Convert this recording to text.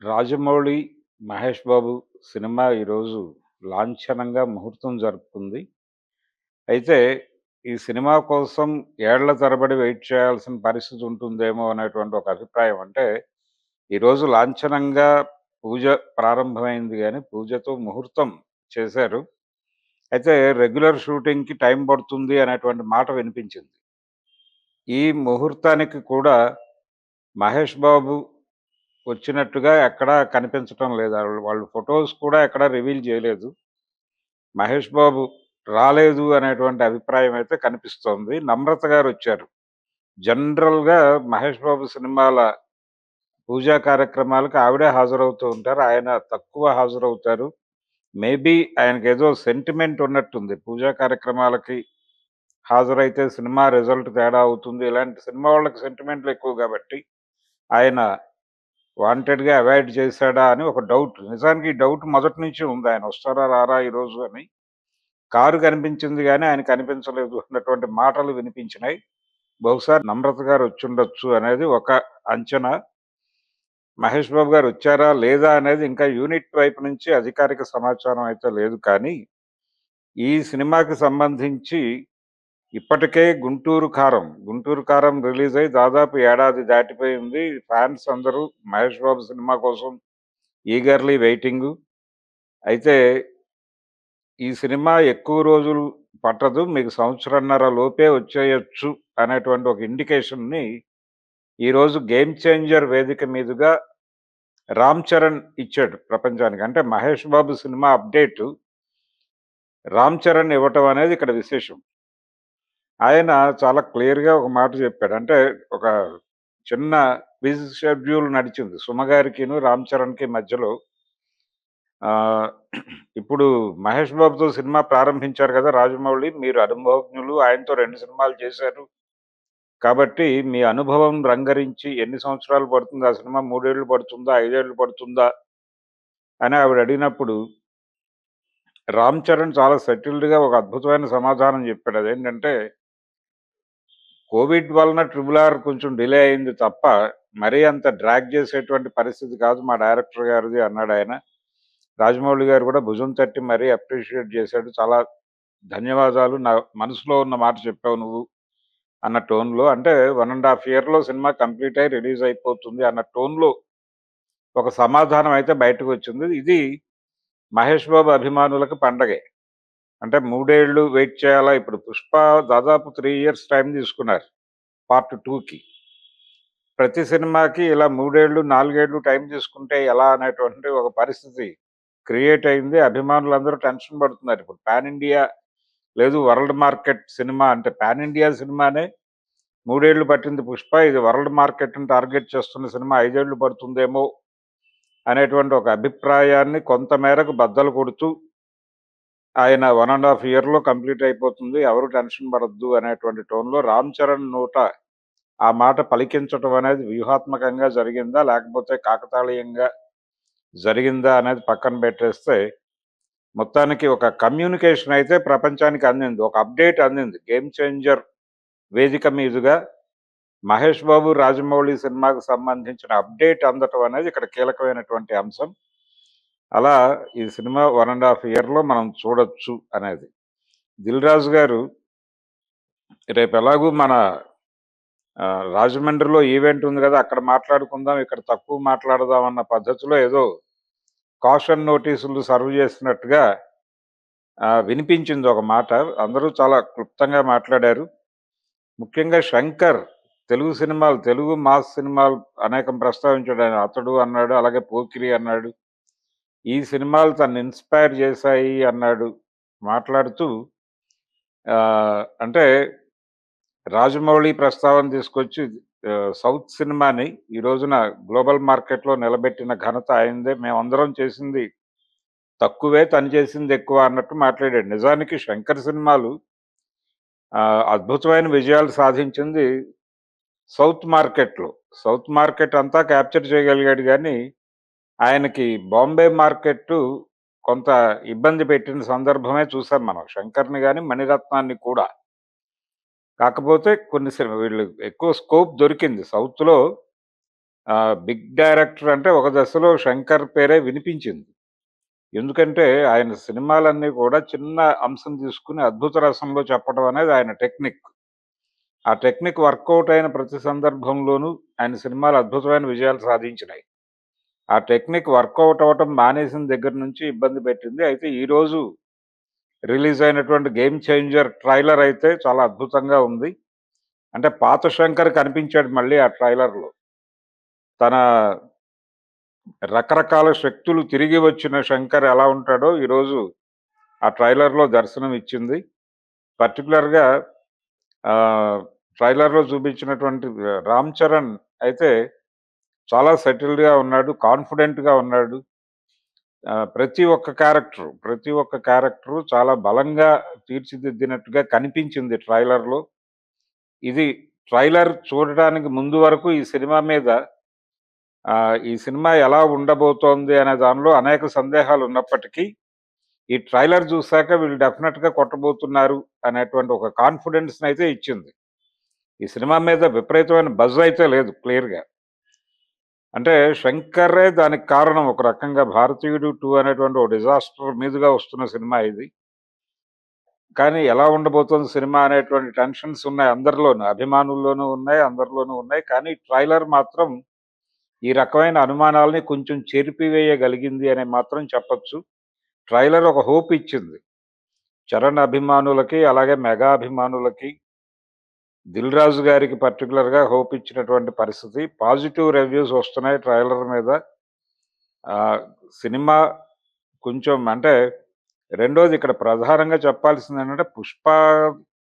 Rajamouli, Mahesh Babu cinema ఈరోజు లాంఛనంగా ముహూర్తం జరుపుకుంది. అయితే ఈ సినిమా కోసం ఏళ్ల తరబడి వెయిట్ చేయాల్సిన పరిస్థితి ఉంటుందేమో అనేటువంటి ఒక అభిప్రాయం. అంటే ఈరోజు లాంఛనంగా పూజ ప్రారంభమైంది గానీ, పూజతో ముహూర్తం చేశారు. అయితే రెగ్యులర్ షూటింగ్‌కి టైం పడుతుంది అనేటువంటి మాట వినిపించింది. ఈ ముహూర్తానికి కూడా మహేష్ బాబు వచ్చినట్టుగా ఎక్కడా కనిపించటం లేదు. వాళ్ళు ఫోటోస్ కూడా ఎక్కడ రివీల్ చేయలేదు. మహేష్ బాబు రాలేదు అనేటువంటి అభిప్రాయం అయితే కనిపిస్తోంది. నమ్రత గారొచ్చారు. జనరల్‌గా మహేష్ బాబు సినిమాల పూజా కార్యక్రమాలకు ఆవిడే హాజరవుతూ ఉంటారు. ఆయన తక్కువ హాజరవుతారు. మేబీ ఆయనకేదో సెంటిమెంట్ ఉన్నట్టుంది. పూజా కార్యక్రమాలకి హాజరైతే సినిమా రిజల్ట్ తేడా అవుతుంది. ఇలాంటి సినిమా వాళ్ళకి సెంటిమెంట్లు ఎక్కువ గాబట్టి, ఆయన వాంటెడ్‌గా అవాయిడ్ చేశాడా అని ఒక డౌట్. నిజానికి ఈ డౌట్ మొదటి నుంచి ఉంది. ఆయన వస్తారా? రారా ఈరోజు అని. కారు కనిపించింది గానీ, ఆయన కనిపించలేదు అన్నటువంటి మాటలు వినిపించినాయి. బహుశా నమ్రత గారు వచ్చుండొచ్చు అనేది ఒక అంచనా. మహేష్ బాబు గారు వచ్చారా? లేదా? అనేది ఇంకా యూనిట్ వైపు నుంచి అధికారిక సమాచారం అయితే లేదు కానీ, ఈ సినిమాకి సంబంధించి ఇప్పటికే 'గుంటూరు కారం' రిలీజ్ అయ్యి దాదాపు ఏడాది దాటిపోయింది. ఫ్యాన్స్ అందరూ మహేష్ బాబు సినిమా కోసం ఈగర్‌లీ వెయిటింగు. అయితే ఈ సినిమా ఎక్కువ రోజులు పట్టదు. మీకు సంవత్సరన్నర లోపే వచ్చేయొచ్చు అనేటువంటి ఒక ఇండికేషన్‌ని ఈరోజు 'గేమ్ చేంజర్' వేదిక మీదుగా రామ్ చరణ్ ఇచ్చాడు ప్రపంచానికి. అంటే మహేష్ బాబు సినిమా అప్డేటు రామ్ చరణ్ ఇవ్వటం అనేది ఇక్కడ విశేషం. ఆయన చాలా క్లియర్‌గా ఒక మాట చెప్పాడు. అంటే ఒక చిన్న క్విజ్ షెడ్యూల్ నడిచింది. సుమ గారికిను, రామ్ చరణ్‌కి మధ్యలో. ఆహ్, ఇప్పుడు మహేష్ బాబుతో సినిమా ప్రారంభించారు కదా! రాజమౌళి. మీరు అనుభవజ్ఞులు. ఆయనతో 2 సినిమాలు చేశారు. కాబట్టి మీ అనుభవం రంగరించి ఎన్ని సంవత్సరాలు పడుతుంది? ఆ సినిమా 3 ఏళ్ళు పడుతుందా? 5 ఏళ్ళు పడుతుందా? అని ఆవిడ అడిగినప్పుడు, రామ్ చరణ్ చాలా సెటిల్డ్‌గా ఒక అద్భుతమైన సమాధానం చెప్పాడు. అదేంటంటే, కోవిడ్ వలన 'ట్రిపుల్ ఆర్' కొంచెం డిలే అయింది తప్ప, మరీ అంత డ్రాగ్ చేసేటువంటి పరిస్థితి కాదు మా డైరెక్టర్ గారిది అన్నాడాయన. రాజమౌళి గారు కూడా భుజం తట్టి మరీ అప్రిషియేట్ చేశాడు. చాలా ధన్యవాదాలు. నా మనసులో ఉన్న మాట చెప్పావు నువ్వు అన్న టోన్‌లో. అంటే 1 ½ ఇయర్‌లో సినిమా కంప్లీట్ అయ్యి రిలీజ్ అయిపోతుంది అన్న టోన్‌లో ఒక సమాధానం అయితే బయటకొచ్చింది. ఇది మహేష్ బాబు అభిమానులకు పండగే. అంటే 3 ఏళ్ళు వెయిట్ చేయాలా? ఇప్పుడు 'పుష్ప' దాదాపు 3 ఇయర్స్ టైమ్ తీసుకున్నారు పార్ట్ 2కి. ప్రతి సినిమాకి ఇలా 3 ఏళ్ళు, 4 ఏళ్ళు టైమ్ తీసుకుంటే ఎలా అనేటువంటి ఒక పరిస్థితి క్రియేట్ అయింది. అభిమానులందరూ టెన్షన్ పడుతున్నారు. ఇప్పుడు పాన్ ఇండియా లేదు వరల్డ్ మార్కెట్ సినిమా అంటే పాన్ ఇండియా సినిమానే 3 ఏళ్ళు పట్టింది 'పుష్ప'. ఇది వరల్డ్ మార్కెట్‌ని టార్గెట్ చేస్తున్న సినిమా 5 ఏళ్ళు పడుతుందేమో అనేటువంటి ఒక అభిప్రాయాన్ని కొంత మేరకు బద్దలు కొడుతూ ఆయన 1 ½ ఇయర్‌లో కంప్లీట్ అయిపోతుంది. ఎవరు టెన్షన్ పడొద్దు అనేటువంటి టోన్‌లో రామ్ చరణ్ నోట ఆ మాట పలికించటం అనేది వ్యూహాత్మకంగా జరిగిందా? లేకపోతే కాకతాళీయంగా జరిగిందా? అనేది పక్కన పెట్టేస్తే, మొత్తానికి ఒక కమ్యూనికేషన్ అయితే ప్రపంచానికి అందింది. ఒక అప్డేట్ అందింది. 'గేమ్ చేంజర్' వేదిక మీదుగా మహేష్ బాబు, రాజమౌళి సినిమాకు సంబంధించిన అప్డేట్ అందటం అనేది ఇక్కడ కీలకమైనటువంటి అంశం. అలా ఈ సినిమా 1 ½ ఇయర్‌లో మనం చూడొచ్చు అనేది. 'దిల్ రాజు' గారు రేపు ఎలాగూ మన రాజమండ్రిలో ఈవెంట్ ఉంది గదా! అక్కడ మాట్లాడుకుందాం, ఇక్కడ తక్కువ మాట్లాడదాం అన్న పద్ధతిలో ఏదో కాషన్ నోటీసులు సర్వ్ చేసినట్టుగా వినిపించింది ఒక మాట. అందరూ చాలా క్లుప్తంగా మాట్లాడారు. ముఖ్యంగా 'శంకర్' తెలుగు సినిమాలు, తెలుగు మాస్ సినిమాలు అనేకం ప్రస్తావించాడు ఆయన. 'అతడు' అన్నాడు, అలాగే 'పోకిరి' అన్నాడు. ఈ సినిమాలు తనని ఇన్‌స్పైర్ చేశాయి అన్నాడు. మాట్లాడుతూ అంటే రాజమౌళి ప్రస్తావన తీసుకొచ్చి సౌత్ సినిమాని ఈ రోజున గ్లోబల్ మార్కెట్‌లో నిలబెట్టిన ఘనత ఆయనదే. మేమందరం చేసింది తక్కువే, తను చేసింది ఎక్కువ అన్నట్టు మాట్లాడాడు. నిజానికి 'శంకర్' సినిమాలు అద్భుతమైన విజయాలు సాధించింది సౌత్ మార్కెట్‌లో. సౌత్ మార్కెట్ అంతా క్యాప్చర్ చేయగలిగాడు గానీ, ఆయనకి బాంబే మార్కెట్టు కొంత ఇబ్బంది పెట్టిన సందర్భమే చూసాం మనం. 'శంకర్‌ని' గాని, 'మణిరత్నాన్ని' కూడా. కాకపోతే కొన్ని వీళ్ళు ఎక్కువ స్కోప్ దొరికింది. సౌత్‌లో బిగ్ డైరెక్టర్ అంటే ఒక దశలో 'శంకర్' పేరే వినిపించింది. ఎందుకంటే ఆయన సినిమాలన్నీ కూడా చిన్న అంశం తీసుకొని అద్భుత రసంలో చెప్పడం అనేది ఆయన టెక్నిక్. ఆ టెక్నిక్ వర్కౌట్ అయిన ప్రతి సందర్భంలోనూ ఆయన సినిమాలు అద్భుతమైన విజయాలు సాధించినాయి. ఆ టెక్నిక్ వర్కౌట్ అవ్వటం మానేసిన దగ్గర నుంచి ఇబ్బంది పెట్టింది. అయితే ఈరోజు రిలీజ్ అయినటువంటి 'గేమ్ చేంజర్' ట్రైలర్ అయితే చాలా అద్భుతంగా ఉంది. అంటే పాత 'శంకర్' కనిపించాడు మళ్ళీ ఆ ట్రైలర్‌లో. తన రకరకాల శక్తులు తిరిగి వచ్చిన 'శంకర్' ఎలా ఉంటాడో ఈరోజు ఆ ట్రైలర్‌లో దర్శనం ఇచ్చింది. పర్టిక్యులర్‌గా ఆహ్, ట్రైలర్‌లో చూపించినటువంటి 'రామ్ చరణ్' అయితే చాలా సెటిల్డ్‌గా ఉన్నాడు. కాన్ఫిడెంట్‌గా ఉన్నాడు. ప్రతి ఒక్క క్యారెక్టరు చాలా బలంగా తీర్చిదిద్దినట్టుగా కనిపించింది ట్రైలర్‌లో. ఇది ట్రైలర్ చూడడానికి ముందు వరకు ఈ సినిమా మీద ఈ సినిమా ఎలా ఉండబోతోంది అనే దానిలో అనేక సందేహాలున్నప్పటికీ, ఈ ట్రైలర్ చూసాక వీళ్ళు డెఫినిట్‌గా కొట్టబోతున్నారు అనేటువంటి ఒక కాన్ఫిడెన్స్‌నయితే ఇచ్చింది. ఈ సినిమా మీద విపరీతమైన బజ్ అయితే లేదు క్లియర్‌గా. అంటే 'శంకరే' దానికి కారణం ఒక రకంగా. 'భారతీయుడు 2' అనేటువంటి ఒక డిజాస్టర్ మీదుగా వస్తున్న సినిమా ఇది. కానీ ఎలా ఉండబోతోంది సినిమా అనేటువంటి టెన్షన్స్ ఉన్నాయి అందరిలోను. అభిమానుల్లోనూ ఉన్నాయి, అందరిలోనూ ఉన్నాయి. కానీ ట్రైలర్ మాత్రం ఈ రకమైన అనుమానాల్ని కొంచెం చెరిపివేయగలిగింది అని మాత్రం చెప్పొచ్చు. ట్రైలర్ ఒక హోప్ ఇచ్చింది. చరణ్ అభిమానులకి, అలాగే మెగా అభిమానులకి, 'దిల్ రాజు' గారికి పర్టిక్యులర్‌గా హోప్ ఇచ్చినటువంటి పరిస్థితి. పాజిటివ్ రివ్యూస్ వస్తున్నాయి ట్రైలర్ మీద. ఆహ్, సినిమా కొంచెం అంటే రెండోది ఇక్కడ ప్రధానంగా చెప్పాల్సిందేంటంటే 'పుష్ప'